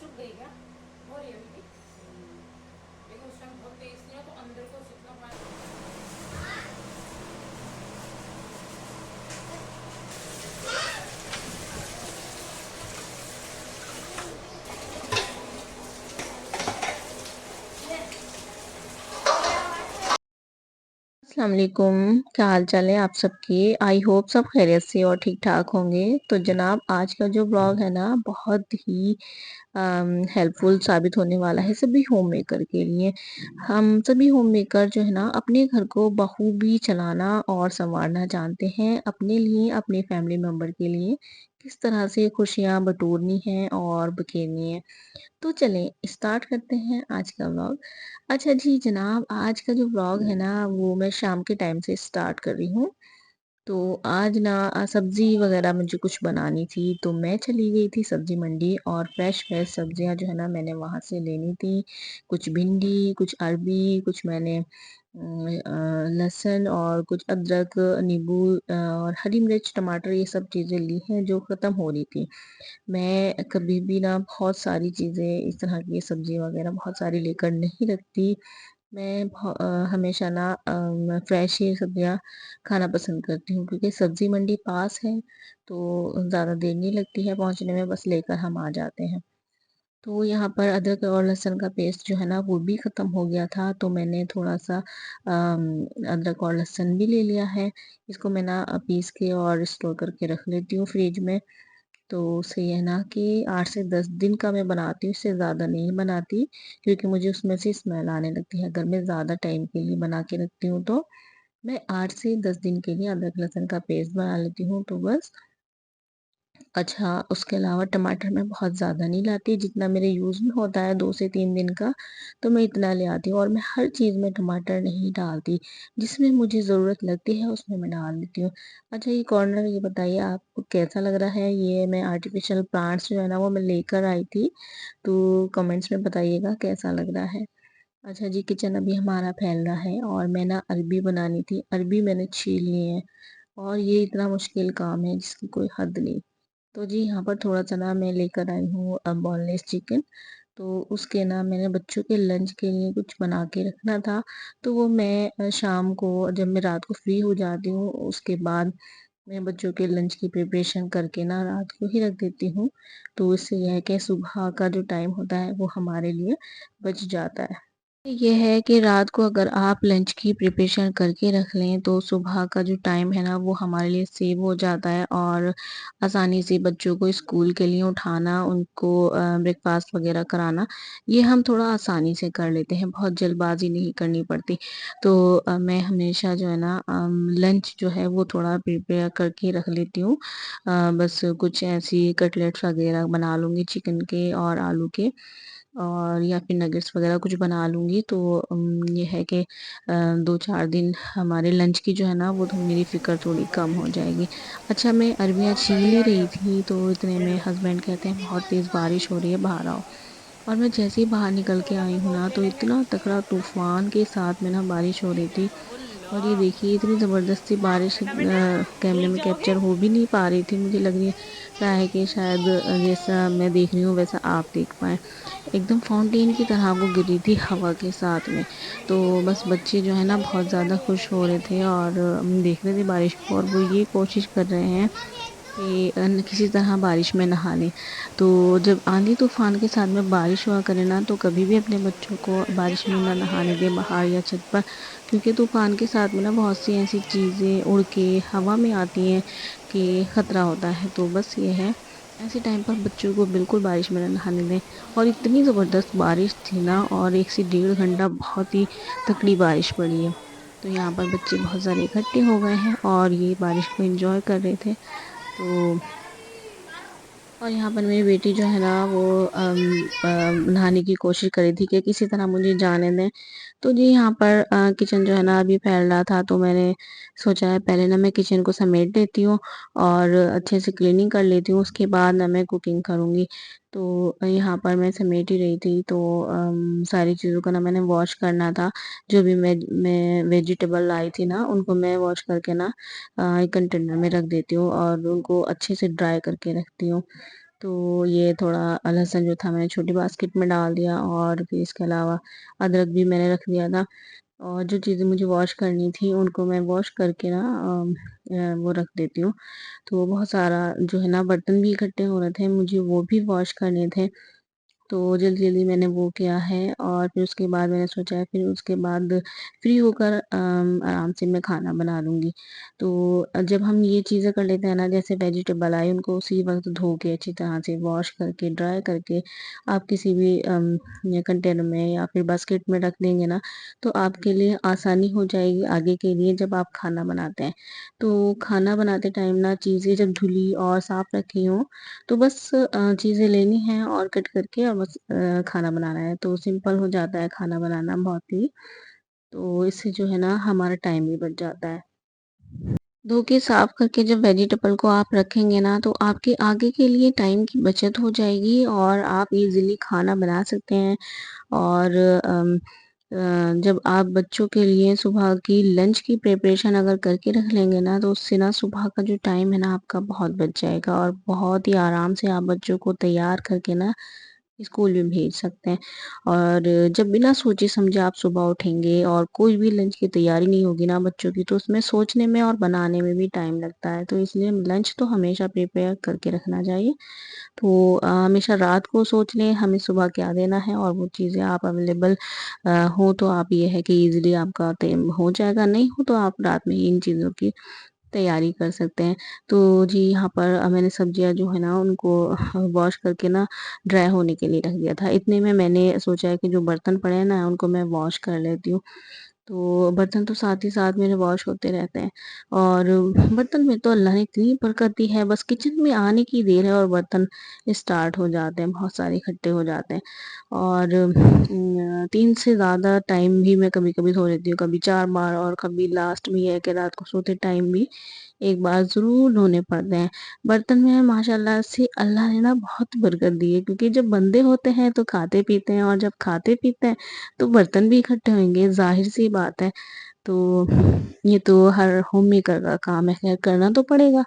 चुप गई क्या? हो रही है अभी भी? लेकिन उस टाइम बहुत तेज थी ना, तो अंदर को जितना पानी। अस्सलाम वालेकुम। क्या हाल चाल है आप सबके? आई होप सब खैरियत से और ठीक ठाक होंगे। तो जनाब आज का जो ब्लॉग है ना बहुत ही हेल्पफुल साबित होने वाला है सभी होम मेकर के लिए। हम सभी होम मेकर जो है ना अपने घर को बखूबी चलाना और संवारना जानते हैं। अपने लिए अपने फैमिली मेम्बर के लिए किस तरह से खुशियाँ बटोरनी है और बखेरनी है। तो चलें स्टार्ट करते हैं आज का व्लॉग। अच्छा जी जनाब, आज का जो व्लॉग है ना वो मैं शाम के टाइम से स्टार्ट कर रही हूँ। तो आज ना सब्जी वगैरह मुझे कुछ बनानी थी, तो मैं चली गई थी सब्जी मंडी और फ्रेश फ्रेश सब्जियां जो है ना मैंने वहां से लेनी थी। कुछ भिंडी, कुछ अरबी, कुछ मैंने लहसुन और कुछ अदरक, नींबू और हरी मिर्च, टमाटर, ये सब चीज़ें ली हैं जो ख़त्म हो रही थी। मैं कभी भी ना बहुत सारी चीज़ें इस तरह की सब्जी वगैरह बहुत सारी लेकर नहीं रखती। मैं हमेशा ना फ्रेश ही सब्जियां खाना पसंद करती हूँ क्योंकि सब्जी मंडी पास है, तो ज़्यादा देर नहीं लगती है पहुँचने में, बस लेकर हम आ जाते हैं। तो यहाँ पर अदरक और लहसुन का पेस्ट जो है ना वो भी ख़त्म हो गया था, तो मैंने थोड़ा सा अदरक और लहसुन भी ले लिया है। इसको मैं ना पीस के और स्टोर करके रख लेती हूँ फ्रिज में। तो उससे ये है ना कि 8 से 10 दिन का मैं बनाती हूँ, इससे ज़्यादा नहीं बनाती क्योंकि मुझे उसमें से स्मेल आने लगती है। अगर मैं ज़्यादा टाइम के लिए बना के रखती हूँ तो मैं 8 से 10 दिन के लिए अदरक लहसुन का पेस्ट बना लेती हूँ, तो बस। अच्छा, उसके अलावा टमाटर मैं बहुत ज़्यादा नहीं लाती, जितना मेरे यूज़ में होता है 2 से 3 दिन का, तो मैं इतना ले आती हूँ। और मैं हर चीज़ में टमाटर नहीं डालती, जिसमें मुझे ज़रूरत लगती है उसमें मैं डाल देती हूँ। अच्छा, ये कॉर्नर ये बताइए आपको कैसा लग रहा है? ये मैं आर्टिफिशियल प्लांट्स जो है ना वो मैं लेकर आई थी, तो कमेंट्स में बताइएगा कैसा लग रहा है। अच्छा जी, किचन अभी हमारा फैल रहा है और मैं ना अरबी बनानी थी, अरबी मैंने छील ली है और ये इतना मुश्किल काम है जिसकी कोई हद नहीं। तो जी यहाँ पर थोड़ा सा ना मैं लेकर आई हूँ बोनलेस चिकन। तो उसके ना मैंने बच्चों के लंच के लिए कुछ बना के रखना था, तो वो मैं शाम को जब मैं रात को फ्री हो जाती हूँ उसके बाद मैं बच्चों के लंच की प्रिपरेशन करके ना रात को ही रख देती हूँ। तो इससे यह है कि सुबह का जो टाइम होता है वो हमारे लिए बच जाता है। ये है कि रात को अगर आप लंच की प्रिपरेशन करके रख लें तो सुबह का जो टाइम है ना वो हमारे लिए सेव हो जाता है और आसानी से बच्चों को स्कूल के लिए उठाना, उनको ब्रेकफास्ट वगैरह कराना, ये हम थोड़ा आसानी से कर लेते हैं, बहुत जल्दबाजी नहीं करनी पड़ती। तो मैं हमेशा जो है ना लंच जो है वो थोड़ा प्रिपेयर करके रख लेती हूँ। बस कुछ ऐसी कटलेट्स वगैरह बना लूँगी चिकन के और आलू के, और या फिर नगेट्स वगैरह कुछ बना लूँगी। तो ये है कि 2-4 दिन हमारे लंच की जो है ना वो तो मेरी फ़िक्र थोड़ी कम हो जाएगी। अच्छा, मैं अरबियाँ छील ही रही थी तो इतने में हस्बैंड कहते हैं बहुत तेज़ बारिश हो रही है, बाहर आओ। और मैं जैसे ही बाहर निकल के आई हूँ ना तो इतना तगड़ा तूफ़ान के साथ में ना बारिश हो रही थी। और ये देखिए इतनी ज़बरदस्ती बारिश कैमरे में कैप्चर हो भी नहीं पा रही थी, मुझे लग रही है रहा है कि शायद जैसा मैं देख रही हूँ वैसा आप देख पाएँ। एकदम फाउंटेन की तरह वो गिर रही थी हवा के साथ में। तो बस बच्चे जो है ना बहुत ज़्यादा खुश हो रहे थे और देख रहे थे बारिश को, और वो ये कोशिश कर रहे हैं कि किसी तरह बारिश में नहा लें। तो जब आंधी तूफान के साथ में बारिश हुआ करे ना तो कभी भी अपने बच्चों को बारिश में ना नहाने दें बाहर या छत पर, क्योंकि तूफान के साथ में ना बहुत सी ऐसी चीज़ें उड़ के हवा में आती हैं कि खतरा होता है। तो बस ये है, ऐसे टाइम पर बच्चों को बिल्कुल बारिश में ना नहाने दें। और इतनी ज़बरदस्त बारिश थी ना, और 1 से डेढ़ घंटा बहुत ही तकड़ी बारिश पड़ी है। तो यहाँ पर बच्चे बहुत सारे इकट्ठे हो गए हैं और ये बारिश को एंजॉय कर रहे थे। तो और यहाँ पर मेरी बेटी जो है ना वो नहाने की कोशिश कर रही थी कि किसी तरह मुझे जाने दें। तो जी यहाँ पर किचन जो है ना अभी फैल रहा था, तो मैंने सोचा है पहले ना मैं किचन को समेट देती हूँ और अच्छे से क्लीनिंग कर लेती हूँ, उसके बाद ना मैं कुकिंग करूँगी। तो यहाँ पर मैं समेट ही रही थी, तो सारी चीज़ों को ना मैंने वॉश करना था। जो भी मैं वेजिटेबल लाई थी ना उनको मैं वॉश करके ना एक कंटेनर में रख देती हूँ और उनको अच्छे से ड्राई करके रखती हूँ। تو یہ تھوڑا لہسن جو تھا میں نے چھوٹی باسکٹ میں ڈال دیا، اور پھر اس کے علاوہ ادرک بھی میں نے رکھ دیا تھا، اور جو چیزیں مجھے واش کرنی تھی ان کو میں واش کر کے نا وہ رکھ دیتی ہوں۔ تو بہت سارا جو ہے نا برتن بھی اکٹھے ہو رہے تھے، مجھے وہ بھی واش کرنے تھے، تو جلدی جلدی میں نے وہ کیا ہے، اور پھر اس کے بعد میں نے سوچا ہے پھر اس کے بعد فری ہو کر آرام سے میں کھانا بنا لوں گی۔ تو جب ہم یہ چیزیں کر لیتے ہیں نا، جیسے ویجیٹیبل آئے ان کو اسی وقت دھو کے اچھی طرح سے واش کر کے ڈرائی کر کے آپ کسی بھی کنٹینر میں یا پھر باسکٹ میں رکھ دیں گے نا، تو آپ کے لیے آسانی ہو جائے گی آگے کے لیے جب آپ کھانا بناتے ہیں۔ تو کھانا بناتے ٹائم نا چیزیں جب دھلی اور صاف رکھی ہوں تو بس چیزیں لینی ہیں اور کٹ کر کے اور بس کھانا بنانا ہے، تو سمپل ہو جاتا ہے کھانا بنانا بہت ہی، تو اس سے جو ہے نا ہمارا ٹائم بھی بچ جاتا ہے۔ دھو کے صاف کر کے جب ویجیٹیبل کو آپ رکھیں گے نا، تو آپ کے آگے کے لیے ٹائم کی بچت ہو جائے گی اور آپ ایزیلی کھانا بنا سکتے ہیں۔ اور جب آپ بچوں کے لیے صبح کی لنچ کی پریپریشن اگر کر کے رکھ لیں گے نا، تو اس سے نا صبح کا جو ٹائم ہے نا آپ کا بہت بچ جائے گا، اور بہت ہی آرام سے آپ بچوں کو تیار کر کے نا اسکول بھی بھیج سکتے ہیں۔ اور جب بنا سوچے سمجھے آپ صبح اٹھیں گے اور کوئی بھی لنچ کی تیاری نہیں ہوگی نا بچوں کی، تو اس میں سوچنے میں اور بنانے میں بھی ٹائم لگتا ہے، تو اس لیے لنچ تو ہمیشہ پریپیئر کر کے رکھنا چاہیے۔ تو ہمیشہ رات کو سوچ لیں ہمیں صبح کیا دینا ہے، اور وہ چیزیں آپ اویلیبل ہو تو آپ یہ ہے کہ ایزیلی آپ کا ہو جائے گا، نہیں ہو تو آپ رات میں ہی ان چیزوں کی تیاری کر سکتے ہیں۔ تو جی یہاں پر میں نے سبزیاں جو ہے نا ان کو واش کر کے نا ڈرائی ہونے کے لیے رکھ دیا تھا، اتنے میں نے سوچا ہے کہ جو برتن پڑے ہیں نا ان کو میں واش کر لیتی ہوں۔ تو برتن تو ساتھ ہی ساتھ میرے واش ہوتے رہتے ہیں، اور برتن میں تو اللہ نے اتنی برکت دی ہے، بس کچن میں آنے کی دیر ہے اور برتن اسٹارٹ ہو جاتے ہیں، بہت سارے اکٹھے ہو جاتے ہیں۔ اور 3 سے زیادہ ٹائم بھی میں کبھی کبھی دھو لیتی ہوں، کبھی 4 بار، اور کبھی لاسٹ میں یہ ہے کہ رات کو سوتے ٹائم بھی ایک بار ضرور دھونے پڑتے ہیں۔ برتن میں ماشاء اللہ سے اللہ نے نا بہت برکت دی ہے، کیونکہ جب بندے ہوتے ہیں تو کھاتے پیتے ہیں، اور جب کھاتے پیتے ہیں تو برتن بھی اکٹھے ہوئیں گے، ظاہر سی بات ہے۔ تو یہ تو ہر ہوم میکر کا کام ہے، خیر کرنا تو پڑے گا۔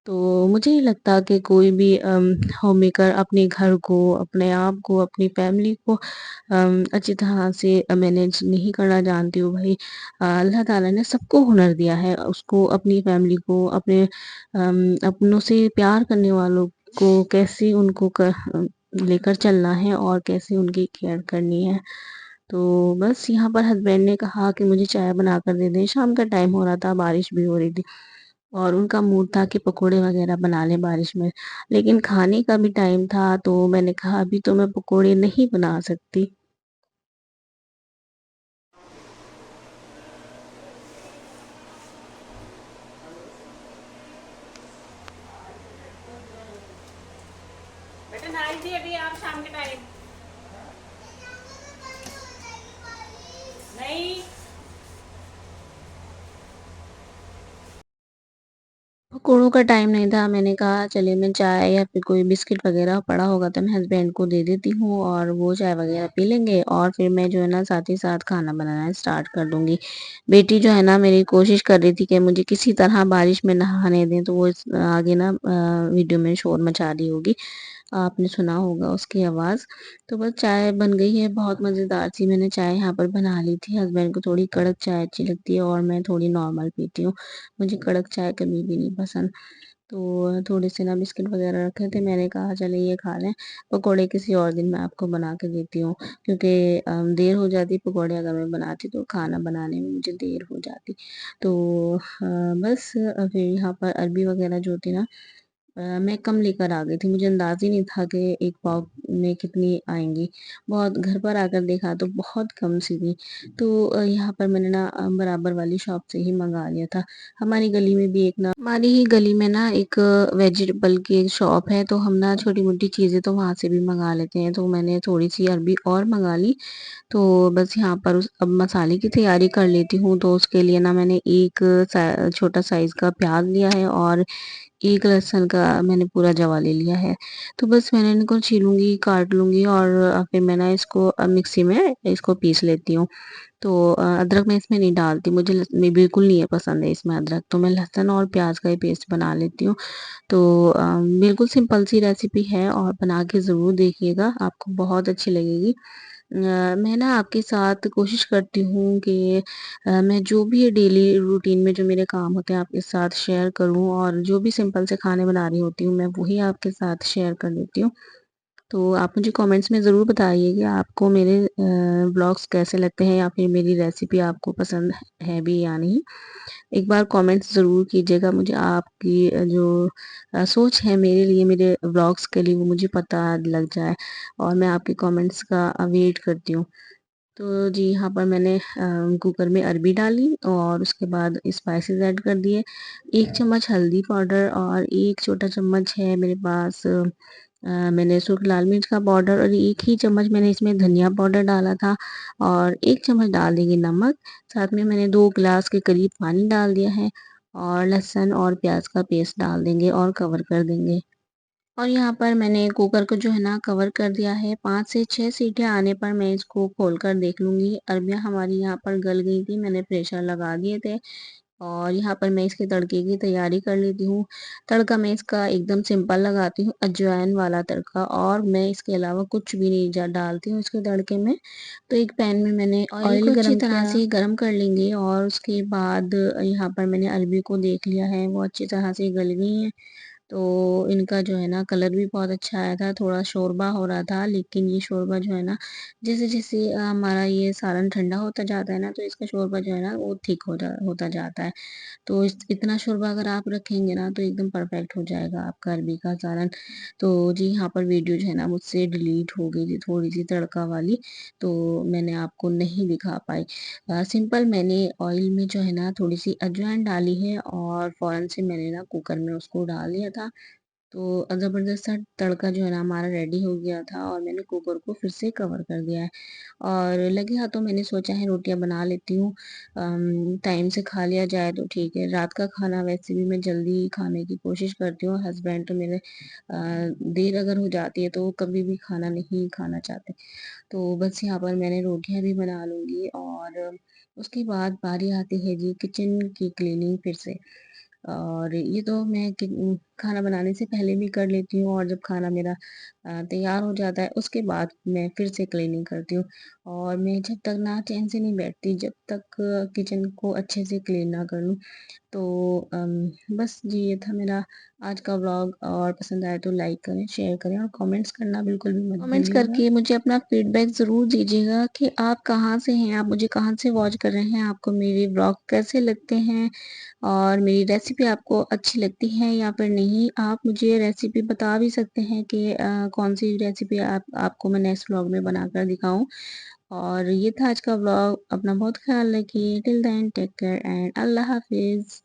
تو مجھے نہیں لگتا کہ کوئی بھی ہوم میکر اپنے گھر کو، اپنے آپ کو، اپنی فیملی کو اچھی طرح سے مینیج نہیں کرنا جانتی ہوں بھائی۔ اللہ تعالیٰ نے سب کو ہنر دیا ہے، اس کو اپنی فیملی کو، اپنے اپنوں سے پیار کرنے والوں کو کیسے ان کو لے کر چلنا ہے اور کیسے ان کی کیئر کرنی ہے۔ تو بس یہاں پر ہسبینڈ نے کہا کہ مجھے چائے بنا کر دے دیں، شام کا ٹائم ہو رہا تھا، بارش بھی ہو رہی تھی، اور ان کا موڈ تھا کہ پکوڑے وغیرہ بنا لیں بارش میں، لیکن کھانے کا بھی ٹائم تھا، تو میں نے کہا ابھی تو میں پکوڑے نہیں بنا سکتی۔ بیٹا نہائی تھی ابھی آپ شام کے ٹائم؟ نہیں پکوڑوں کا ٹائم نہیں تھا، میں نے کہا چلے میں چائے یا پھر کوئی بسکٹ وغیرہ پڑا ہوگا تو میں ہسبینڈ کو دے دیتی ہوں، اور وہ چائے وغیرہ پی لیں گے، اور پھر میں جو ہے نا ساتھ ہی ساتھ کھانا بنانا اسٹارٹ کر دوں گی۔ بیٹی جو ہے نا میری کوشش کر رہی تھی کہ مجھے کسی طرح بارش میں نہانے دیں، تو وہ آگے نا ویڈیو میں شور مچا رہی ہوگی، آپ نے سنا ہوگا اس کی آواز۔ تو بس چائے بن گئی ہے، بہت مزیدار سی میں نے چائے یہاں پر بنا لی تھی، ہسبینڈ کو تھوڑی کڑک چائے اچھی لگتی ہے اور میں تھوڑی نارمل پیتی ہوں، مجھے کڑک چائے کبھی بھی نہیں پسند۔ تو تھوڑے سے نا بسکٹ وغیرہ رکھے تھے، میں نے کہا چلے یہ کھا لیں، پکوڑے کسی اور دن میں آپ کو بنا کے دیتی ہوں، کیونکہ دیر ہو جاتی پکوڑے اگر میں بناتی تو کھانا بنانے میں مجھے دیر ہو جاتی۔ تو بس پھر یہاں پر عربی وغیرہ جو تھی نا میں کم لے کر آ گئی تھی، مجھے انداز ہی نہیں تھا کہ ایک پاؤ میں کتنی آئیں گی، بہت گھر پر آ کر دیکھا تو بہت کم سی تھی، تو یہاں پر میں نے نا برابر والی شاپ سے ہی منگا لیا تھا۔ ہماری گلی میں بھی ایک نا ہماری ہی گلی میں نا ایک ویجیٹیبل کی شاپ ہے، تو ہم نا چھوٹی موٹی چیزیں تو وہاں سے بھی منگا لیتے ہیں، تو میں نے تھوڑی سی عربی اور منگا لی۔ تو بس یہاں پر اب مسالے کی تیاری کر لیتی ہوں، تو اس کے لیے نا میں نے ایک چھوٹا سائز کا پیاز لیا ہے، اور 1 लहसुन का मैंने पूरा जवा ले लिया है। तो बस मैंने इनको छीलूँगी, काट लूँगी और फिर मैं ना इसको मिक्सी में इसको पीस लेती हूँ। तो अदरक मैं इसमें नहीं डालती, मुझे मैं बिल्कुल नहीं है पसंद है इसमें अदरक, तो मैं लहसुन और प्याज़ का ही पेस्ट बना लेती हूँ। तो बिल्कुल सिंपल सी रेसिपी है और बना के ज़रूर देखिएगा, आपको बहुत अच्छी लगेगी। मैं ना आपके साथ कोशिश करती हूँ कि मैं जो भी डेली रूटीन में जो मेरे काम होते हैं आपके साथ शेयर करूँ और जो भी सिंपल से खाने बना रही होती हूँ मैं वही आपके साथ शेयर कर देती हूँ। तो आप मुझे कमेंट्स में ज़रूर बताइए कि आपको मेरे व्लॉग्स कैसे लगते हैं या फिर मेरी रेसिपी आपको पसंद है भी या नहीं। एक बार कमेंट्स ज़रूर कीजिएगा मुझे आपकी जो सोच है मेरे लिए मेरे व्लॉग्स के लिए वो मुझे पता लग जाए और मैं आपके कमेंट्स का वेट करती हूँ। तो जी यहाँ पर मैंने कुकर में अरबी डाली और उसके बाद स्पाइसेस ऐड कर दिए। 1 चम्मच हल्दी पाउडर और 1 छोटा चम्मच है मेरे पास मैंने सूखी लाल मिर्च का पाउडर और 1 ही चम्मच मैंने इसमें धनिया पाउडर डाला था और 1 चम्मच डाल देंगे नमक। साथ में मैंने 2 गिलास के करीब पानी डाल दिया है और लहसुन और प्याज का पेस्ट डाल देंगे और कवर कर देंगे। और यहाँ पर मैंने कुकर को जो है ना कवर कर दिया है 5 से 6 सीटियाँ आने पर मैं इसको खोल कर देख लूँगी। अरबियाँ हमारी यहाँ पर गल गई थी, मैंने प्रेशर लगा दिए थे और यहाँ पर मैं इसके तड़के की तैयारी कर लेती हूँ। तड़का मैं इसका एकदम सिंपल लगाती हूँ, अजवाइन वाला तड़का और मैं इसके अलावा कुछ भी नहीं डालती हूँ इसके तड़के में। तो एक पैन में मैंने ऑयल को अच्छी तरह से गरम कर लेंगे और उसके बाद यहाँ पर मैंने अरबी को देख लिया है, वो अच्छी तरह से गल गई हैं। तो इनका जो है ना कलर भी बहुत अच्छा आया था, थोड़ा शोरबा हो रहा था लेकिन ये शोरबा जो है ना जैसे-जैसे हमारा ये सालन ठंडा होता जाता है ना तो इसका शोरबा जो है ना वो थिक होता जाता है। तो इतना शोरबा अगर आप रखेंगे ना तो एकदम परफेक्ट हो जाएगा आपका अरबी का सालन। तो जी यहाँ पर वीडियो जो है ना मुझसे डिलीट हो गई थी थोड़ी-सी तड़का वाली, तो मैंने आपको नहीं दिखा पाई। सिंपल मैंने ऑयल में जो है ना थोड़ी-सी अजवाइन डाली है और फ़ौरन से मैंने ना कुकर में उसको डाल दिया था। तो ज़बरदस्त सा तड़का जो है ना हमारा रेडी हो गया था और मैंने कुकर को फिर से कवर कर दिया है। और लगे हाथों मैंने सोचा है रोटियाँ बना लेती हूँ टाइम से खा लिया जाए तो ठीक है। रात का खाना वैसे भी मैं जल्दी खाने की कोशिश करती हूँ, हस्बैंड तो मेरे देर अगर हो जाती है तो वो कभी भी खाना नहीं खाना चाहते। तो बस यहाँ पर मैंने रोटियाँ भी बना लूँगी और उसके बाद बारी आती है जी किचन की क्लीनिंग फिर से। और ये तो मैं खाना बनाने से पहले भी कर लेती हूँ और जब खाना मेरा तैयार हो जाता है उसके बाद मैं फिर से क्लीनिंग करती हूँ। और मैं जब तक ना चैन से नहीं बैठती जब तक किचन को अच्छे से क्लीन ना कर लूँ। तो बस जी ये था मेरा आज का व्लॉग और पसंद आए तो लाइक करें, शेयर करें और कमेंट्स करना बिल्कुल भी मत कमेंट्स भूलिएगा। करके मुझे अपना फीडबैक ज़रूर दीजिएगा कि आप कहाँ से हैं, आप मुझे कहाँ से वॉच कर रहे हैं, आपको मेरे व्लॉग कैसे लगते हैं और मेरी रेसिपी आपको अच्छी लगती है या फिर नहीं। आप मुझे रेसिपी बता भी सकते हैं कि कौन-सी रेसिपी आपको मैं नेक्स्ट व्लॉग में बनाकर दिखाऊँ। और ये था आज का व्लॉग, अपना बहुत ख़्याल रखिए। Till then take care and अल्लाह हाफ़िज़।